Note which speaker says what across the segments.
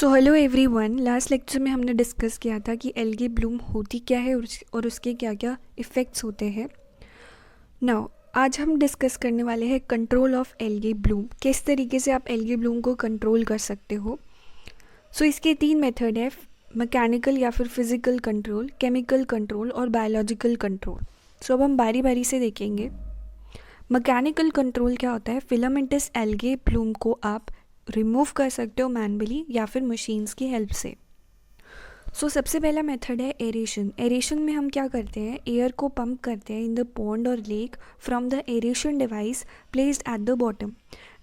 Speaker 1: So hello everyone, last lecture में हमने discuss किया था कि एल्गी ब्लूम होती क्या है और उसके क्या क्या इफ़ेक्ट्स होते हैं। नाउ आज हम डिस्कस करने वाले हैं कंट्रोल ऑफ एल्गी ब्लूम, किस तरीके से आप एल्गी ब्लूम को कंट्रोल कर सकते हो। सो इसके 3 मेथड है, मैकेनिकल या फिर फिज़िकल कंट्रोल, केमिकल कंट्रोल और बायोलॉजिकल कंट्रोल। सो अब हम बारी बारी से देखेंगे। मैकेनिकल कंट्रोल क्या होता है? फिलामेंटस एल्गी ब्लूम को आप रिमूव कर सकते हो मैनुअली या फिर मशीन्स की हेल्प से। सो सबसे पहला मेथड है एरेशन। एरेशन में हम क्या करते हैं, एयर को पंप करते हैं इन द पॉन्ड और lake from the aeration device placed at the bottom.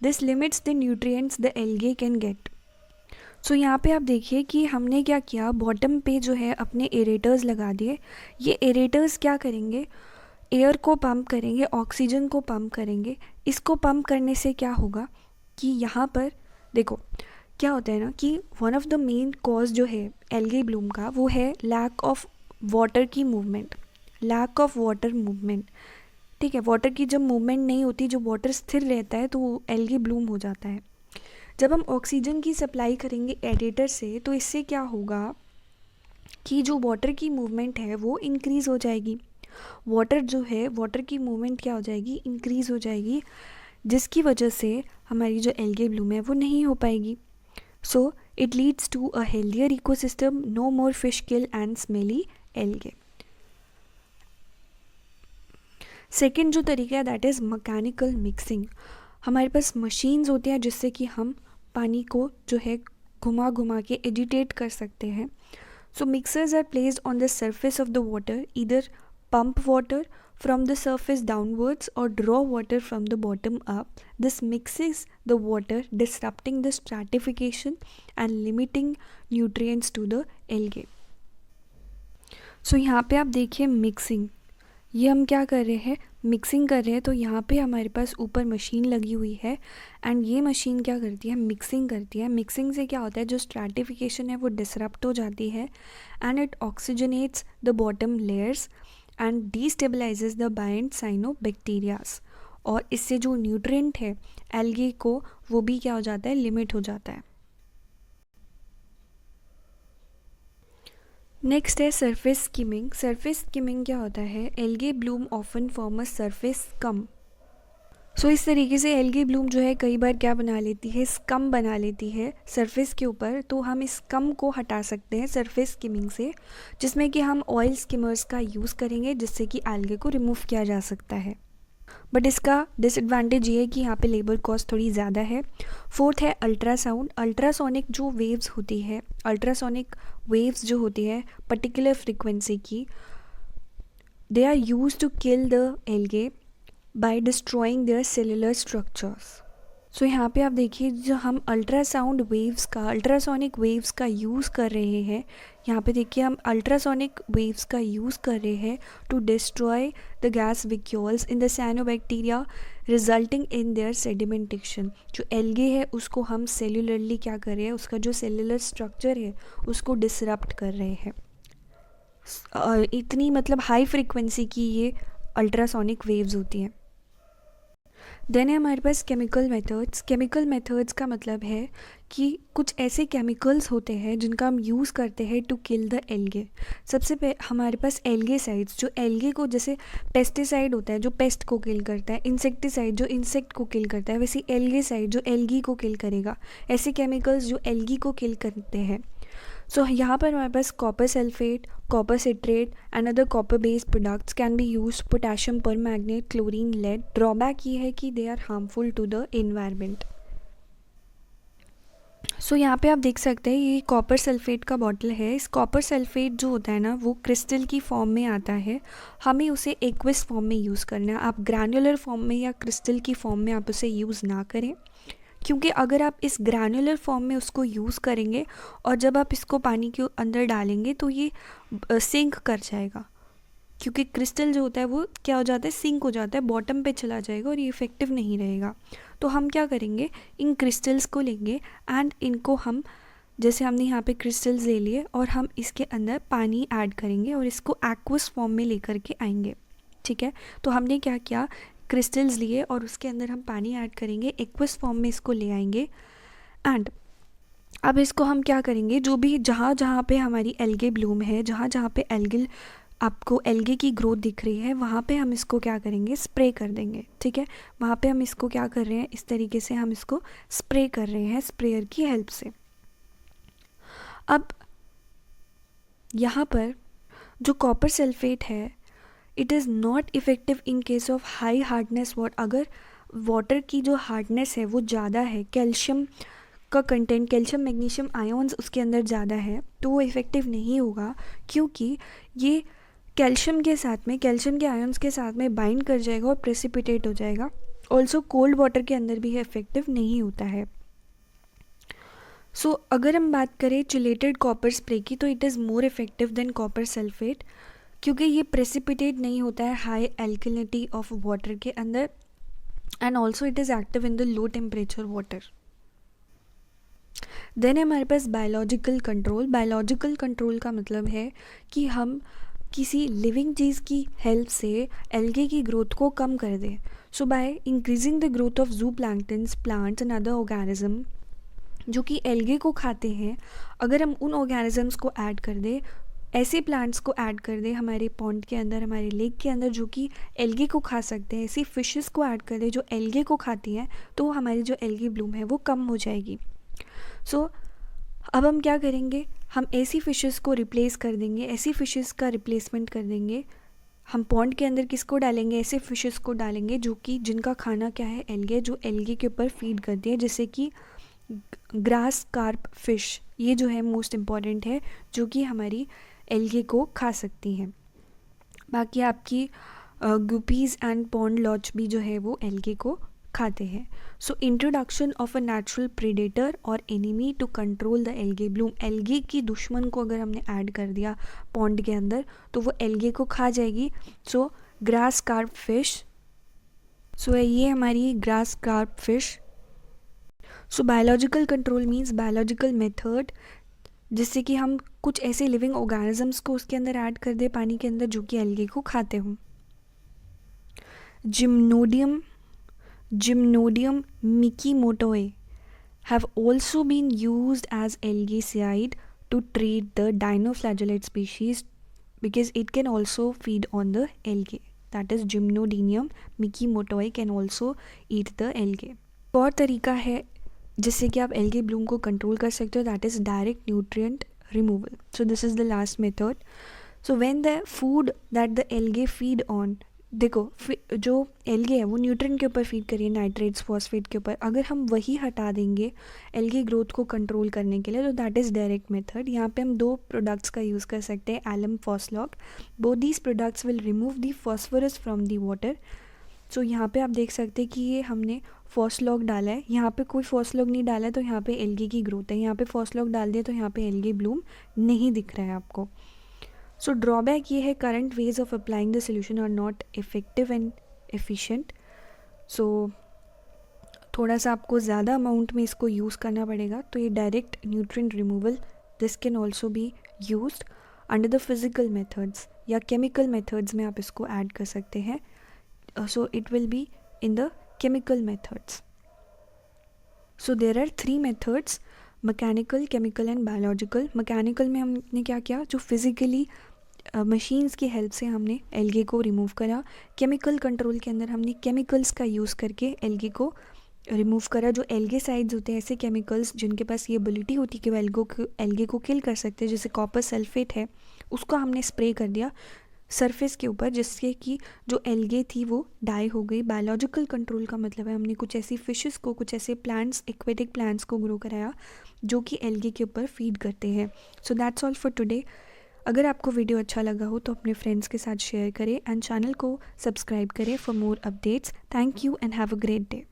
Speaker 1: This limits the nutrients the algae can get. So यहाँ पे आप देखिए कि हमने क्या किया, बॉटम पे जो है अपने एरेटर्स लगा दिए। ये एरेटर्स क्या करेंगे, एयर को पंप करेंगे, ऑक्सीजन को पंप करेंगे। इसको पंप करने से क्या होगा कि यहाँ पर देखो क्या होता है ना कि one of the main cause जो है एल्गी ब्लूम का वो है लैक ऑफ वाटर की movement, lack of water movement. ठीक है, वाटर की जब मूवमेंट नहीं होती, जो वाटर स्थिर रहता है, तो एल्गी ब्लूम हो जाता है। जब हम ऑक्सीजन की सप्लाई करेंगे एडिटर से, तो इससे क्या होगा कि जो वाटर की मूवमेंट है वो इंक्रीज़ हो जाएगी। वाटर जो है, वाटर की मूवमेंट क्या हो जाएगी, इंक्रीज़ हो जाएगी, जिसकी वजह से हमारी जो एल्गी ब्लूम है वो नहीं हो पाएगी। So it leads to a healthier ecosystem, no more fish kill and smelly algae. Second जो तरीका है दैट इज़ मैकेनिकल मिक्सिंग। हमारे पास मशीन्स होती हैं जिससे कि हम पानी को जो है घुमा घुमा के एजिटेट कर सकते हैं। So mixers are placed on the surface of the water, either pump water from the surface downwards or draw water from the bottom up. This mixes the water, disrupting the stratification and limiting nutrients to the algae. सो यहाँ पे आप देखिए mixing, ये हम क्या कर रहे हैं, मिक्सिंग कर रहे हैं। तो यहाँ पे हमारे पास ऊपर मशीन लगी हुई है एंड ये मशीन क्या करती है, मिक्सिंग करती है। मिक्सिंग से क्या होता है, जो स्ट्रैटिफिकेशन है वो डिसरप्ट हो जाती है and it oxygenates the bottom layers and destabilises the bind cyanobacterias. और इससे जो न्यूट्रिएंट है एल्गे को, वो भी क्या हो जाता है, लिमिट हो जाता है। नेक्स्ट है सरफेस स्किमिंग। सरफेस स्किमिंग क्या होता है, algae bloom often form a surface scum. So इस तरीके से एल्गी ब्लूम जो है कई बार क्या बना लेती है, स्कम बना लेती है सरफेस के ऊपर। तो हम इस स्कम को हटा सकते हैं सरफेस स्किमिंग से, जिसमें कि हम ऑयल स्किमर्स का यूज़ करेंगे जिससे कि एल्गे को रिमूव किया जा सकता है। बट इसका डिसएडवांटेज ये है कि यहाँ पे लेबर कॉस्ट थोड़ी ज़्यादा है। फोर्थ है अल्ट्रासाउंड। अल्ट्रासोनिक जो वेव्स होती है, अल्ट्रासोनिक वेव्स जो होती है पर्टिकुलर फ्रीक्वेंसी की, they are use to kill the algae by destroying their cellular structures. So यहाँ पे आप देखिए, जो हम अल्ट्रासाउंड वेव्स का, अल्ट्रासोनिक वेव्स का यूज़ कर रहे हैं, यहाँ पे देखिए हम अल्ट्रासोनिक वेव्स का यूज़ कर रहे हैं to destroy the gas vesicles in the cyanobacteria resulting in their sedimentation. जो एल्गे है उसको हम सेलुलरली क्या कर रहे हैं, उसका जो सेलुलर स्ट्रक्चर है उसको डिसरप्ट कर रहे हैं। इतनी मतलब हाई फ्रीक्वेंसी की ये अल्ट्रासोनिक वेव्स होती हैं। देन है हमारे पास केमिकल मेथड्स। केमिकल मेथड्स का मतलब है कि कुछ ऐसे केमिकल्स होते हैं जिनका हम यूज़ करते हैं टू किल द एल्गे। सबसे हमारे पास एल्गेसाइड्स, जो एल्गे को, जैसे पेस्टिसाइड होता है जो पेस्ट को किल करता है, इंसेक्टिसाइड जो इंसेक्ट को किल करता है, वैसे एल्गेसाइड जो एल्गी को किल करेगा। ऐसे केमिकल्स जो एल्गी को किल करते हैं। सो यहाँ पर हमारे पास copper sulphate, copper citrate and other copper based products can be use, potassium permanganate, chlorine, lead. Drawback ये है कि they are harmful to the environment. So यहाँ पे आप देख सकते हैं ये कॉपर सल्फेट का बॉटल है। इस कॉपर सल्फेट जो होता है ना वो क्रिस्टल की फॉर्म में आता है, हमें उसे एक्विस फॉर्म में यूज़ करना है। आप ग्रैनुलर फॉर्म में या क्रिस्टल की फॉर्म में आप उसे यूज़ ना करें, क्योंकि अगर आप इस ग्रैनुलर फॉर्म में उसको यूज़ करेंगे और जब आप इसको पानी के अंदर डालेंगे तो ये सिंक कर जाएगा, क्योंकि क्रिस्टल जो होता है वो क्या हो जाता है, सिंक हो जाता है, बॉटम पे चला जाएगा और ये इफ़ेक्टिव नहीं रहेगा। तो हम क्या करेंगे, इन क्रिस्टल्स को लेंगे एंड इनको हम, जैसे हमने यहाँ पे क्रिस्टल्स ले लिए और हम इसके अंदर पानी ऐड करेंगे और इसको एक्वस फॉर्म में लेकर के आएंगे। ठीक है, तो हमने क्या किया, क्रिस्टल्स लिए और उसके अंदर हम पानी ऐड करेंगे, एक्वस फॉर्म में इसको ले आएंगे एंड अब इसको हम क्या करेंगे, जो भी जहाँ जहाँ पे हमारी एल्गे ब्लूम है, जहाँ जहाँ पे एल्गिल आपको एल्गे की ग्रोथ दिख रही है, वहाँ पे हम इसको क्या करेंगे, स्प्रे कर देंगे। ठीक है, वहाँ पे हम इसको क्या कर रहे हैं, इस तरीके से हम इसको स्प्रे कर रहे हैं स्प्रेयर की हेल्प से। अब यहाँ पर जो कॉपर सल्फेट है, it is not effective in case of high hardness water. अगर वाटर की जो हार्डनेस है वो ज़्यादा है, कैल्शियम का कंटेंट, कैल्शियम मैग्नीशियम आयोन्स उसके अंदर ज़्यादा है, तो वो इफ़ेक्टिव नहीं होगा, क्योंकि ये कैल्शियम के साथ में, कैल्शियम के आयोन्स के साथ में बाइंड कर जाएगा और प्रेसिपिटेट हो जाएगा। ऑल्सो कोल्ड वाटर के अंदर भी इफ़ेक्टिव नहीं होता है। सो अगर हम बात करें चिलेटेड कॉपर स्प्रे की, तो it is more effective than copper sulphate, क्योंकि ये प्रेसिपिटेट नहीं होता है हाई एल्कलिनिटी ऑफ वाटर के अंदर, and also it is active in the low temperature water. Then हमारे पास बायोलॉजिकल कंट्रोल। बायोलॉजिकल कंट्रोल का मतलब है कि हम किसी लिविंग चीज़ की हेल्प से एल्गे की ग्रोथ को कम कर दें। So by increasing the growth of zooplanktons, plants and other organism जो कि एल्गे को खाते हैं, अगर हम उन ऑर्गेनिजम्स को ऐड कर दें, ऐसे प्लांट्स को ऐड कर दें हमारे पॉन्ड के अंदर, हमारे लेक के अंदर, जो कि एल्गे को खा सकते हैं, ऐसी फिशेस को ऐड कर दें जो एल्गे को खाती हैं, तो हमारी जो एल्गी ब्लूम है वो कम हो जाएगी। सो अब हम क्या करेंगे, हम ऐसी फिशेस को रिप्लेस कर देंगे, ऐसी फिशेस का रिप्लेसमेंट कर देंगे। हम पॉन्ड के अंदर किसको डालेंगे, ऐसे फिशेस को डालेंगे जो कि जिनका खाना क्या है, एल्गे, जो एल्गे के ऊपर फीड करती है, जैसे कि ग्रास कार्प फिश, ये जो है मोस्ट इम्पॉर्टेंट है, जो कि हमारी एल्गे को खा सकती हैं। बाकी आपकी गुपीज़ एंड पॉन्ड लॉच भी जो है वो एल्गे को खाते हैं। So introduction of a natural predator और enemy to control the algae bloom. Algae की दुश्मन को अगर हमने ऐड कर दिया पॉन्ड के अंदर, तो वो एल्गे को खा जाएगी। सो ग्रास कार्प फिश, सो ये हमारी grass carp fish. So biological control means biological method, जिससे कि हम कुछ ऐसे लिविंग ऑर्गेनिजम्स को उसके अंदर ऐड कर दे पानी के अंदर जो कि एल्गे को खाते हों। जिम्नोडियम मिकीमोटोए have also been used as algaecide to treat the dinoflagellate species because it can also feed on the algae. That is Gymnodium mikimotoe can also eat the algae. और तरीका है जिससे कि आप एल्गे ब्लूम को कंट्रोल कर सकते हो, that is direct nutrient removal. So this is the last method. So when the food that the algae feed on, देखो जो एल्गे है वो न्यूट्रिएंट के ऊपर फीड करिए, नाइट्रेट्स, फॉस्फेट के ऊपर, अगर हम वही हटा देंगे एल्गे ग्रोथ को कंट्रोल करने के लिए, तो दैट इज़ डायरेक्ट मेथड. यहाँ पे हम दो प्रोडक्ट्स का यूज़ कर सकते हैं, alum Phoslock. Both these products will remove the phosphorus from the water. So यहाँ पे आप देख सकते हैं कि ये हमने फॉस्लॉक डाला है, यहाँ पे कोई फॉस्लॉक नहीं डाला है, तो यहाँ पे एल्गे की ग्रोथ है. यहाँ पे फॉस्लॉक डाल दिया तो यहाँ पे एल्गे ब्लूम नहीं दिख रहा है आपको. सो ड्रॉबैक ये है, current ways of applying the solution are not effective and efficient. So थोड़ा सा आपको ज़्यादा अमाउंट में इसको यूज़ करना पड़ेगा. तो ये direct nutrient removal, this can also be used under the physical methods या केमिकल मेथड्स में आप इसको ऐड कर सकते हैं. So it will be in the chemical methods. So there are three methods: mechanical, chemical and biological. Mechanical में हमने क्या किया, जो फिज़िकली मशीन्स की हेल्प से हमने एल्गे को रिमूव करा. केमिकल कंट्रोल के अंदर हमने केमिकल्स का यूज़ करके एल्गे को रिमूव करा. जो एल्गेसाइड्स होते हैं, ऐसे केमिकल्स जिनके पास ये एबिलिटी होती है कि वो एल्गे को किल कर सकते हैं, जैसे कॉपर सल्फेट है, उसको हमने स्प्रे कर दिया सरफेस के ऊपर, जिससे कि जो एल्गे थी वो डाई हो गई. बायोलॉजिकल कंट्रोल का मतलब है हमने कुछ ऐसी फिशेस को, कुछ ऐसे प्लांट्स, एक्वेटिक प्लांट्स को ग्रो कराया जो कि एल्गे के ऊपर फीड करते हैं. So that's all for today. अगर आपको वीडियो अच्छा लगा हो तो अपने फ्रेंड्स के साथ शेयर करें एंड चैनल को सब्सक्राइब करें for more updates. Thank you and have a great day.